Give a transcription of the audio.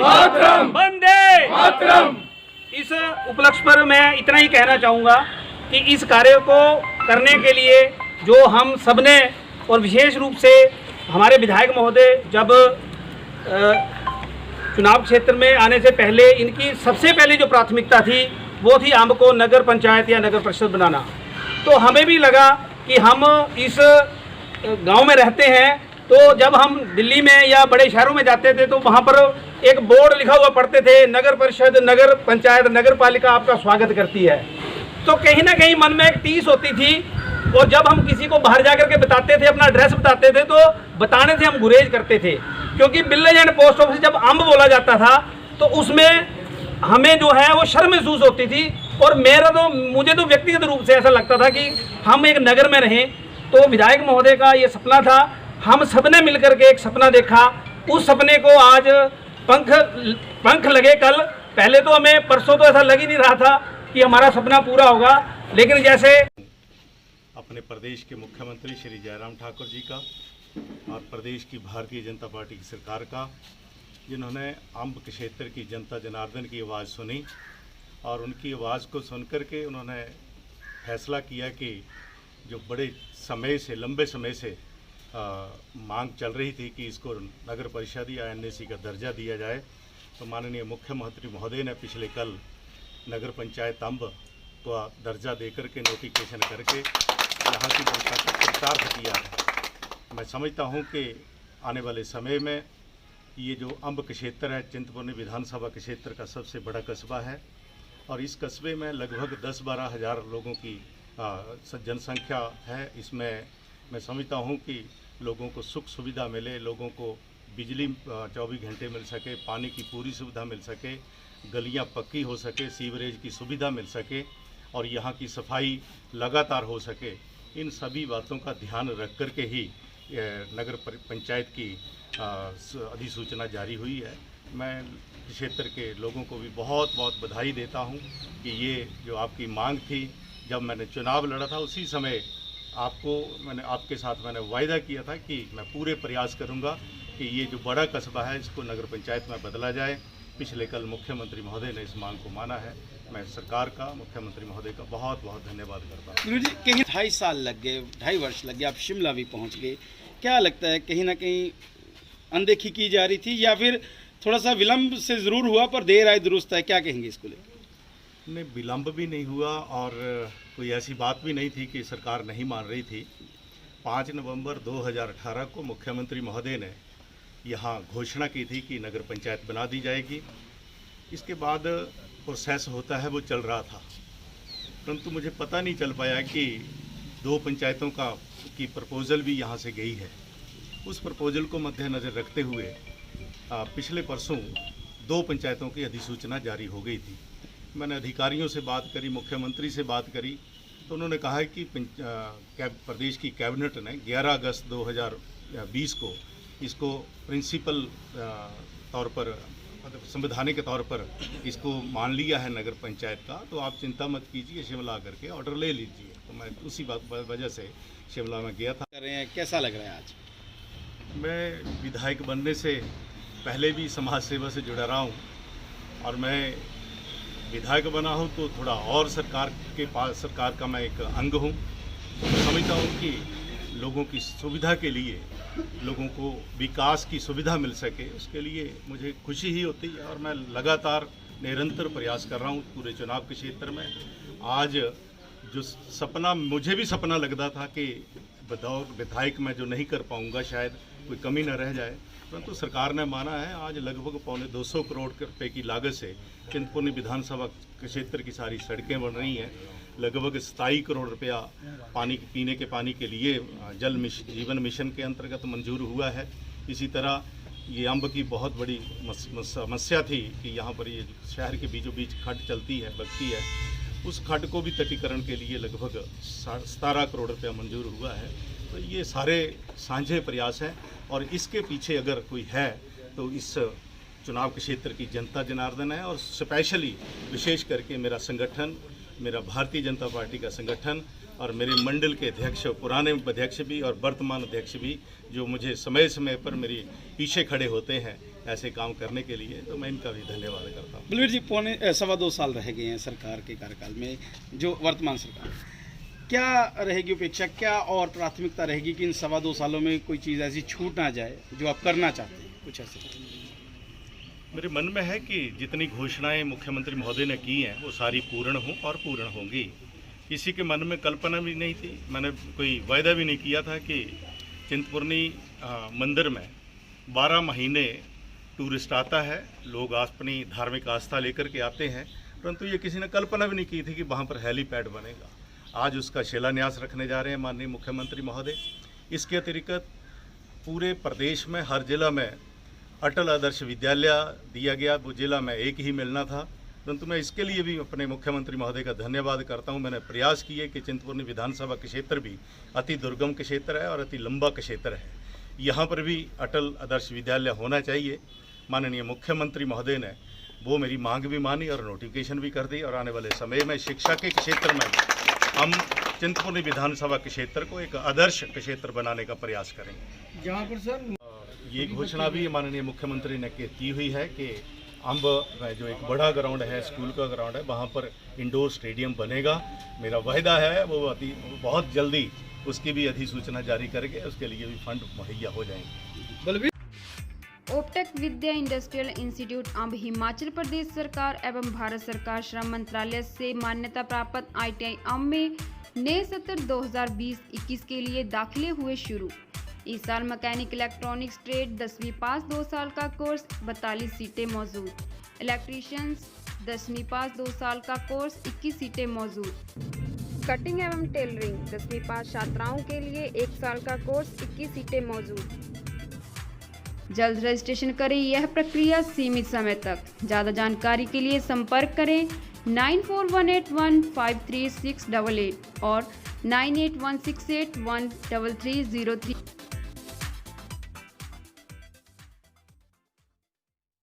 मातरम, वंदे मातरम। इस उपलक्ष्य पर मैं इतना ही कहना चाहूँगा कि इस कार्य को करने के लिए जो हम सबने और विशेष रूप से हमारे विधायक महोदय जब चुनाव क्षेत्र में आने से पहले इनकी सबसे पहले जो प्राथमिकता थी वो थी अम्ब को नगर पंचायत या नगर परिषद बनाना। तो हमें भी लगा कि हम इस गांव में रहते हैं, तो जब हम दिल्ली में या बड़े शहरों में जाते थे तो वहाँ पर एक बोर्ड लिखा हुआ पढ़ते थे, नगर परिषद, नगर पंचायत, नगर पालिका आपका स्वागत करती है। तो कहीं ना कहीं मन में एक टीस होती थी, और जब हम किसी को बाहर जाकर के बताते थे, अपना एड्रेस बताते थे, तो बताने से हम गुरेज करते थे, क्योंकि विलेज एंड पोस्ट ऑफिस जब अम्ब बोला जाता था तो उसमें हमें जो है वो शर्म महसूस होती थी। और मुझे तो व्यक्तिगत रूप से ऐसा लगता था कि हम एक नगर में रहें। तो विधायक महोदय का ये सपना था, हम सबने मिलकर के एक सपना देखा, उस सपने को आज पंख लगे कल। पहले तो हमें परसों तो ऐसा लग ही नहीं रहा था कि हमारा सपना पूरा होगा, लेकिन जैसे अपने प्रदेश के मुख्यमंत्री श्री जयराम ठाकुर जी का और प्रदेश की भारतीय जनता पार्टी की सरकार का, जिन्होंने अम्ब क्षेत्र की जनता जनार्दन की आवाज़ सुनी और उनकी आवाज़ को सुनकर के उन्होंने फैसला किया कि जो बड़े समय से, लंबे समय से मांग चल रही थी कि इसको नगर परिषद या एनएसी का दर्जा दिया जाए, तो माननीय मुख्यमंत्री महोदय ने पिछले कल नगर पंचायत अम्ब को दर्जा देकर के नोटिफिकेशन करके यहाँ की जनता को कृतार्थ किया है। मैं समझता हूँ कि आने वाले समय में ये जो अम्ब क्षेत्र है, चिंतपूर्णी विधानसभा क्षेत्र का सबसे बड़ा कस्बा है और इस कस्बे में लगभग 10-12 हज़ार लोगों की जनसंख्या है। इसमें मैं समझता हूँ कि लोगों को सुख सुविधा मिले, लोगों को बिजली 24 घंटे मिल सके, पानी की पूरी सुविधा मिल सके, गलियाँ पक्की हो सके, सीवरेज की सुविधा मिल सके और यहाँ की सफाई लगातार हो सके। इन सभी बातों का ध्यान रख कर के ही नगर पंचायत की अधिसूचना जारी हुई है। मैं क्षेत्र के लोगों को भी बहुत बहुत बधाई देता हूं कि ये जो आपकी मांग थी, जब मैंने चुनाव लड़ा था उसी समय मैंने आपके साथ वायदा किया था कि मैं पूरे प्रयास करूंगा कि ये जो बड़ा कस्बा है इसको नगर पंचायत में बदला जाए। पिछले कल मुख्यमंत्री महोदय ने इस मांग को माना है। मैं सरकार का, मुख्यमंत्री महोदय का बहुत बहुत धन्यवाद करता हूँ। गुरु जी, कहीं 2.5 साल लग गए, 2.5 वर्ष लग गए, आप शिमला भी पहुँच गए। क्या लगता है, कहीं ना कहीं अनदेखी की जा रही थी या फिर थोड़ा सा विलंब से ज़रूर हुआ पर देर आए दुरुस्त है, क्या कहेंगे इसको लेकर? नहीं, विलंब भी नहीं हुआ और कोई ऐसी बात भी नहीं थी कि सरकार नहीं मान रही थी। 5 नवंबर 2018 को मुख्यमंत्री महोदय ने यहाँ घोषणा की थी कि नगर पंचायत बना दी जाएगी। इसके बाद प्रोसेस होता है वो चल रहा था, परंतु मुझे पता नहीं चल पाया कि 2 पंचायतों की प्रपोज़ल भी यहाँ से गई है। उस प्रपोज़ल को मद्देनज़र रखते हुए पिछले परसों 2 पंचायतों की अधिसूचना जारी हो गई थी। मैंने अधिकारियों से बात करी, मुख्यमंत्री से बात करी, तो उन्होंने कहा है कि प्रदेश की कैबिनेट ने 11 अगस्त 2020 को इसको प्रिंसिपल तौर पर, मतलब संवैधानिक तौर पर इसको मान लिया है नगर पंचायत का। तो आप चिंता मत कीजिए, शिमला आकर के ऑर्डर ले लीजिए। तो मैं उसी वजह से शिमला में गया था। कर रहे हैं, कैसा लग रहा है आज? मैं विधायक बनने से पहले भी समाज सेवा से जुड़ा रहा हूँ और मैं विधायक बना हूँ तो थोड़ा और सरकार का मैं एक अंग हूँ। मैं समझता हूँ कि लोगों की सुविधा के लिए, लोगों को विकास की सुविधा मिल सके, उसके लिए मुझे खुशी ही होती है और मैं लगातार निरंतर प्रयास कर रहा हूँ पूरे चुनाव के क्षेत्र में। आज जो सपना, मुझे भी सपना लगता था कि विधायक मैं जो नहीं कर पाऊँगा, शायद कोई कमी न रह जाए, परंतु सरकार ने माना है। आज लगभग 250 करोड़ रुपए की लागत से चिंतपूर्णी विधानसभा क्षेत्र की सारी सड़कें बन रही हैं। लगभग 27 करोड़ रुपया पीने के पानी के लिए जीवन मिशन के अंतर्गत मंजूर हुआ है। इसी तरह ये अम्ब की बहुत बड़ी समस्या थी कि यहाँ पर ये शहर के बीचों बीच खड्ड चलती है, बगती है, उस खड्ड को भी तटीकरण के लिए लगभग 17 करोड़ रुपया मंजूर हुआ है। तो ये सारे साझे प्रयास हैं और इसके पीछे अगर कोई है तो इस चुनाव के क्षेत्र की जनता जनार्दन है और स्पेशली विशेष करके मेरा संगठन, मेरा भारतीय जनता पार्टी का संगठन और मेरे मंडल के अध्यक्ष, पुराने अध्यक्ष भी और वर्तमान अध्यक्ष भी, जो मुझे समय समय पर मेरी पीछे खड़े होते हैं ऐसे काम करने के लिए, तो मैं इनका भी धन्यवाद करता हूँ। बलवीर जी, पौने 2.25 साल रह गए हैं सरकार के कार्यकाल में, जो वर्तमान सरकार, क्या रहेगी अपेक्षा, क्या और प्राथमिकता रहेगी कि इन 2.25 सालों में कोई चीज़ ऐसी छूट ना जाए जो आप करना चाहते हैं, कुछ ऐसे? मेरे मन में है कि जितनी घोषणाएं मुख्यमंत्री महोदय ने की हैं वो सारी पूर्ण हों और पूर्ण होंगी। किसी के मन में कल्पना भी नहीं थी, मैंने कोई वायदा भी नहीं किया था कि चिंतपूर्णी मंदिर में 12 महीने टूरिस्ट आता है, लोग अपनी धार्मिक आस्था लेकर के आते हैं, परंतु ये किसी ने कल्पना भी नहीं की थी कि वहाँ पर हेलीपैड बनेगा। आज उसका शिलान्यास रखने जा रहे हैं माननीय मुख्यमंत्री महोदय। इसके अतिरिक्त पूरे प्रदेश में हर जिला में अटल आदर्श विद्यालय दिया गया, वो जिला में एक ही मिलना था, परंतु मैं इसके लिए भी अपने मुख्यमंत्री महोदय का धन्यवाद करता हूं। मैंने प्रयास किए कि चिंतपूर्णी विधानसभा के क्षेत्र भी अति दुर्गम के क्षेत्र है और अति लंबा के क्षेत्र है, यहाँ पर भी अटल आदर्श विद्यालय होना चाहिए। माननीय मुख्यमंत्री महोदय ने वो मेरी मांग भी मानी और नोटिफिकेशन भी कर दी, और आने वाले समय में शिक्षा के क्षेत्र में हम चिंतपूर्णी विधानसभा के क्षेत्र को एक आदर्श क्षेत्र बनाने का प्रयास करेंगे। जहाँ पर सर ये घोषणा भी माननीय मुख्यमंत्री ने की हुई है कि अम्ब में जो एक बड़ा ग्राउंड है, स्कूल का ग्राउंड है, वहाँ पर इंडोर स्टेडियम बनेगा। मेरा वायदा है वो बहुत जल्दी उसकी भी अधिसूचना जारी करके उसके लिए भी फंड मुहैया हो जाएंगे। ओपटेक विद्या इंडस्ट्रियल इंस्टीट्यूट अम्ब हिमाचल प्रदेश सरकार एवं भारत सरकार श्रम मंत्रालय से मान्यता प्राप्त ITI अम्ब में नए सत्र 2020-21 के लिए दाखिले हुए शुरू। इस साल मैकेनिक इलेक्ट्रॉनिक्स ट्रेड 10वीं पास 2 साल का कोर्स 42 सीटें मौजूद। इलेक्ट्रीशियंस 10वीं पास 2 साल का कोर्स 21 सीटें मौजूद। कटिंग एवं टेलरिंग 10वीं पास छात्राओं के लिए 1 साल का कोर्स 21 सीटें मौजूद। जल्द रजिस्ट्रेशन करें, यह प्रक्रिया सीमित समय तक। ज़्यादा जानकारी के लिए संपर्क करें 9418153688 और 9816813303।